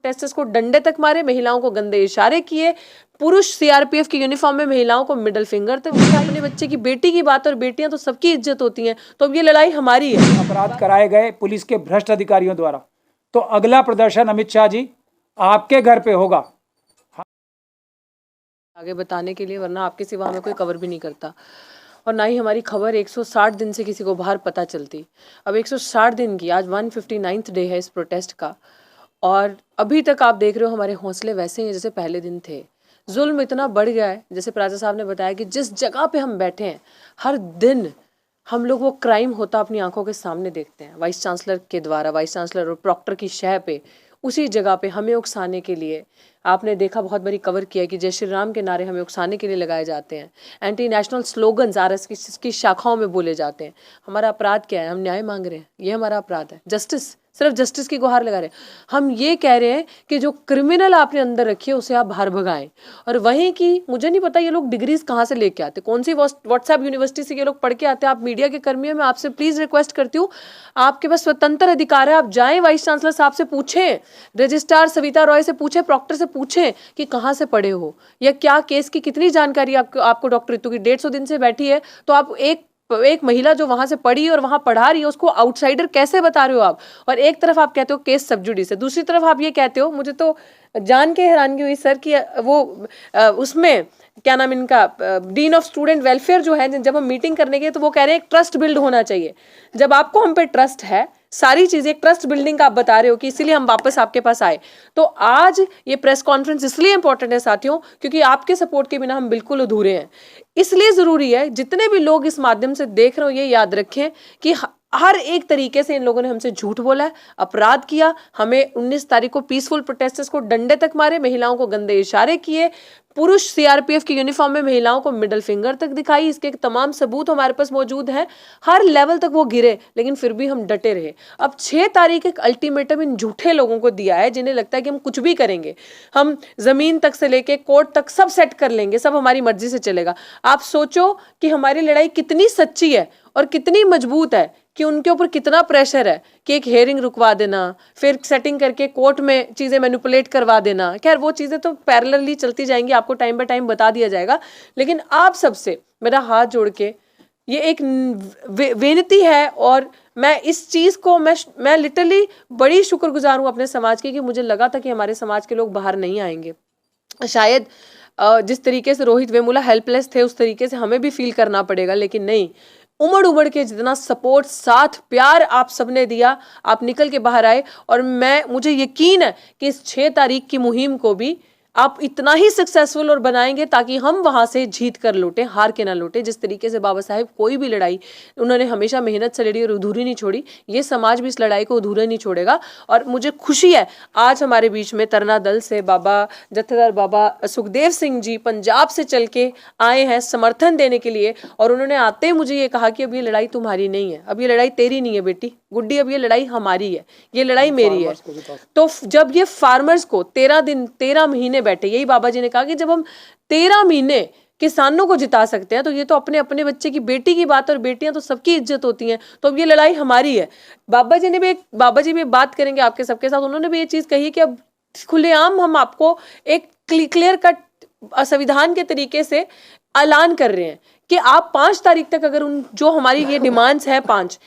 Protesters को डंडे तक मारे, महिलाओं को गंदे इशारे किए, पुरुष सीआरपीएफ की यूनिफॉर्म में महिलाओं को मिडिल फिंगर तक दिया। अपने बच्चे की बेटी की बात, और बेटियां तो सबकी इज्जत होती हैं, तो अब ये लड़ाई हमारी है। अपराध कराए गए पुलिस के भ्रष्ट अधिकारियों द्वारा, तो अगला प्रदर्शन अमित शाह जी आपके घर पे होगा। आगे बताने के लिए, वरना आपके सिवा हमें कोई कवर भी नहीं करता, और ना ही हमारी खबर 160 दिन से किसी को बाहर पता चलती। अब 160 दिन की, आज 159th डे है इस प्रोटेस्ट का, और अभी तक आप देख रहे हो हमारे हौसले वैसे ही हैं जैसे पहले दिन थे। जुल्म इतना बढ़ गया है, जैसे प्राचा साहब ने बताया कि जिस जगह पे हम बैठे हैं हर दिन हम लोग वो क्राइम होता अपनी आंखों के सामने देखते हैं। वाइस चांसलर के द्वारा, वाइस चांसलर और प्रॉक्टर की शह पे, उसी जगह पे हमें उकसाने के लिए, आपने देखा बहुत बड़ी कवर किया कि जय श्री राम के नारे हमें उकसाने के लिए लगाए जाते हैं। एंटी नेशनल स्लोगन्स आरएसएस की शाखाओं में बोले जाते हैं। हमारा अपराध क्या है? हम न्याय मांग रहे हैं, ये हमारा अपराध है। जस्टिस, सिर्फ जस्टिस की गुहार लगा रहे हैं। हम ये कह रहे हैं कि जो क्रिमिनल आपने अंदर रखी है उसे आप बाहर भगाएं। और वहीं की, मुझे नहीं पता ये लोग डिग्रीज कहाँ से लेके आते, कौन सी व्हाट्सएप यूनिवर्सिटी से ये लोग पढ़ के आते हैं। आप मीडिया के कर्मी हैं, मैं आपसे प्लीज रिक्वेस्ट करती हूँ, आपके पास स्वतंत्र अधिकार है, आप जाएं वाइस चांसलर साहब से पूछें, रजिस्ट्रार सविता रॉय से पूछें, प्रॉक्टर से पूछें कि कहाँ से पढ़े हो या क्या केस की कितनी जानकारी आपको डॉक्टर रितु की 150 दिन से बैठी है, तो आप एक महिला जो वहां से पढ़ी और वहां पढ़ा रही है उसको आउटसाइडर कैसे बता रहे हो आप? और एक तरफ आप कहते हो केस सब जुडिस है, दूसरी तरफ आप ये कहते हो, मुझे तो जान के हैरानगी हुई सर कि वो उसमें क्या नाम इनका, डीन ऑफ स्टूडेंट वेलफेयर जो है, जब हम मीटिंग करने गए तो वो कह रहे हैं एक ट्रस्ट बिल्ड होना चाहिए। जब आपको हम पे ट्रस्ट है, सारी चीजें एक ट्रस्ट बिल्डिंग का आप बता रहे हो कि इसीलिए हम वापस आपके पास आए। तो आज ये प्रेस कॉन्फ्रेंस इसलिए इंपॉर्टेंट है साथियों, क्योंकि आपके सपोर्ट के बिना हम बिल्कुल अधूरे हैं। इसलिए जरूरी है, जितने भी लोग इस माध्यम से देख रहे हो ये याद रखें कि हर एक तरीके से इन लोगों ने हमसे झूठ बोला है, अपराध किया। हमें 19 तारीख को पीसफुल प्रोटेस्टर्स को डंडे तक मारे, महिलाओं को गंदे इशारे किए, पुरुष सीआरपीएफ की यूनिफॉर्म में महिलाओं को मिडिल फिंगर तक दिखाई। इसके तमाम सबूत हमारे पास मौजूद हैं। हर लेवल तक वो गिरे, लेकिन फिर भी हम डटे रहे। अब 6 तारीख एक अल्टीमेटम इन झूठे लोगों को दिया है जिन्हें लगता है कि हम कुछ भी करेंगे, हम जमीन तक से लेके कोर्ट तक सब सेट कर लेंगे, सब हमारी मर्जी से चलेगा। आप सोचो कि हमारी लड़ाई कितनी सच्ची है और कितनी मजबूत है, कि उनके ऊपर कितना प्रेशर है कि एक हेयरिंग रुकवा देना, फिर सेटिंग करके कोर्ट में चीजें मैनिपुलेट करवा देना। खैर वो चीजें तो पैरेलली चलती जाएंगी, आपको टाइम बाय टाइम बता दिया जाएगा। लेकिन आप सबसे मेरा हाथ जोड़ के ये एक विनती है, और मैं इस चीज को मैं लिटरली बड़ी शुक्रगुजार हूं अपने समाज की, कि मुझे लगा था कि हमारे समाज के लोग बाहर नहीं आएंगे। शायद जिस तरीके से रोहित वेमुला हेल्पलेस थे उस तरीके से हमें भी फील करना पड़ेगा, लेकिन नहीं, उमड़ उमड़ के जितना सपोर्ट, साथ, प्यार आप सबने दिया, आप निकल के बाहर आए। और मुझे यकीन है कि इस 6 तारीख की मुहिम को भी आप इतना ही सक्सेसफुल और बनाएंगे ताकि हम वहां से जीत कर लौटे, हार के ना लौटे। जिस तरीके से बाबा साहेब कोई भी लड़ाई उन्होंने हमेशा मेहनत से लड़ी और अधूरी नहीं छोड़ी, ये समाज भी इस लड़ाई को अधूरा नहीं छोड़ेगा। और मुझे खुशी है आज हमारे बीच में तरना दल से बाबा जत्थेदार बाबा सुखदेव सिंह जी पंजाब से चल के आए हैं समर्थन देने के लिए, और उन्होंने आते ही मुझे ये कहा कि अब ये लड़ाई तुम्हारी नहीं है, अब ये लड़ाई तेरी नहीं है बेटी गुड्डी, अब ये लड़ाई हमारी है, ये लड़ाई मेरी है। तो जब ये फार्मर्स को 13 महीने बैठे, यही बाबा जी ने कहा कि जब हम 13 महीने किसानों को जिता सकते हैं, तो ये तो अपने अपने बच्चे की बेटी की बात, और बेटियां तो सबकी इज्जत होती हैं, तो अब ये लड़ाई हमारी है। बाबा जी भी बात करेंगे आपके सबके साथ, उन्होंने भी ये चीज कही कि अब खुलेआम हम आपको एक क्लियर कट संविधान के तरीके से ऐलान कर रहे हैं कि आप 5 तारीख तक अगर जो हमारी ये डिमांड्स है 5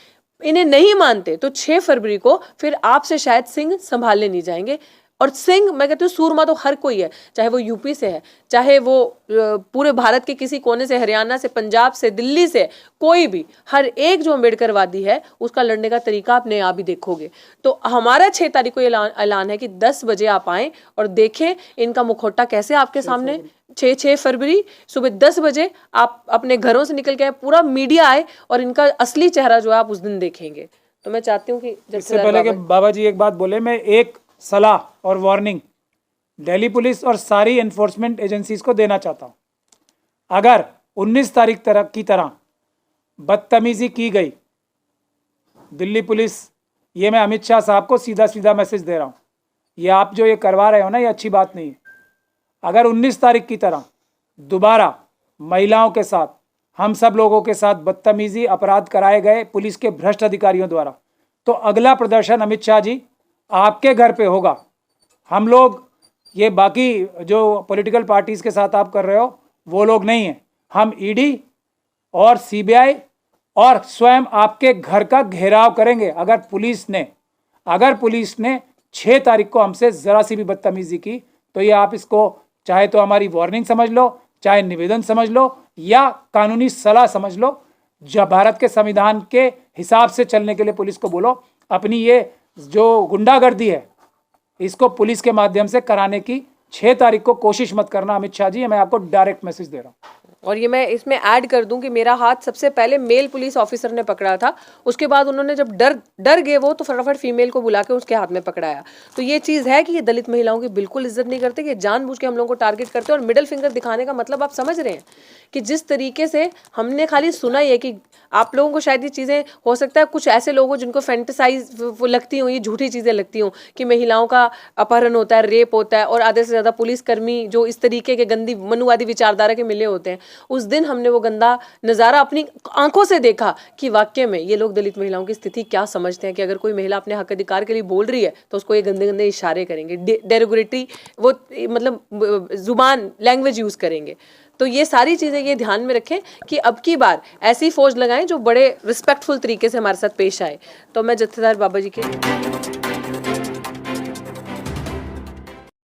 इन्हें नहीं मानते, तो 6 फरवरी को फिर आपसे शायद सिंह संभालने नहीं जाएंगे। और सिंह, मैं कहती हूँ सूरमा तो हर कोई है, चाहे वो यूपी से है, चाहे वो पूरे भारत के किसी कोने से, हरियाणा से, पंजाब से, दिल्ली से, कोई भी, हर एक जो अम्बेडकरवादी है उसका लड़ने का तरीका आपने आप भी देखोगे। तो हमारा 6 तारीख को ऐलान है कि 10 बजे आप आएं और देखें इनका मुखौटा कैसे आपके सामने। 6 फरवरी सुबह 10 बजे आप अपने घरों से निकल के पूरा मीडिया आए और इनका असली चेहरा जो है आप उस दिन देखेंगे। तो मैं चाहती हूँ कि इससे पहले कि बाबा जी एक बात बोले, मैं एक सलाह और वार्निंग दिल्ली पुलिस और सारी एनफोर्समेंट एजेंसीज को देना चाहता हूं। अगर 19 तारीख की तरह बदतमीजी की गई, दिल्ली पुलिस, ये मैं अमित शाह साहब को सीधा सीधा मैसेज दे रहा हूं, ये आप जो ये करवा रहे हो ना, ये अच्छी बात नहीं है। अगर 19 तारीख की तरह दोबारा महिलाओं के साथ, हम सब लोगों के साथ बदतमीजी, अपराध कराए गए पुलिस के भ्रष्ट अधिकारियों द्वारा, तो अगला प्रदर्शन अमित शाह जी आपके घर पे होगा। हम लोग ये बाकी जो पॉलिटिकल पार्टीज के साथ आप कर रहे हो वो लोग नहीं हैं। हम ईडी और सीबीआई और स्वयं आपके घर का घेराव करेंगे अगर पुलिस ने 6 तारीख को हमसे जरा सी भी बदतमीजी की तो ये आप इसको चाहे तो हमारी वार्निंग समझ लो, चाहे निवेदन समझ लो या कानूनी सलाह समझ लो। जब भारत के संविधान के हिसाब से चलने के लिए पुलिस को बोलो। अपनी ये जो गुंडागर्दी है इसको पुलिस के माध्यम से कराने की 6 तारीख को कोशिश मत करना अमित शाह जी, मैं आपको डायरेक्ट मैसेज दे रहा हूँ। और ये मैं इसमें ऐड कर दूं कि मेरा हाथ सबसे पहले मेल पुलिस ऑफिसर ने पकड़ा था, उसके बाद उन्होंने जब डर गए वो तो फटाफट फीमेल को बुला के उसके हाथ में पकड़ाया। तो ये चीज़ है कि ये दलित महिलाओं की बिल्कुल इज्जत नहीं करते, कि जानबूझ के हम लोगों को टारगेट करते हैं। और मिडिल फिंगर दिखाने का मतलब आप समझ रहे हैं कि जिस तरीके से हमने खाली सुना ही है कि आप लोगों को शायद ये चीज़ें हो सकता है कुछ ऐसे लोग हो जिनको फैंटेसाइज लगती हों, ये झूठी चीज़ें लगती हों कि महिलाओं का अपहरण होता है, रेप होता है और आधे से ज़्यादा पुलिसकर्मी जो इस तरीके के गंदी मनुवादी विचारधारा के मिले होते हैं। उस दिन हमने वो गंदा नज़ारा अपनी आंखों से देखा कि वाकई में ये लोग दलित महिलाओं की स्थिति क्या समझते हैं, कि अगर कोई महिला अपने हक अधिकार के लिए बोल रही है तो उसको ये गंदे गंदे इशारे करेंगे, डेरोगेटरी वो मतलब जुबान लैंग्वेज यूज़ करेंगे। तो ये सारी चीज़ें ये ध्यान में रखें कि अब की बार ऐसी फौज लगाएं जो बड़े रिस्पेक्टफुल तरीके से हमारे साथ पेश आए। तो मैं जत्थेदार बाबा जी के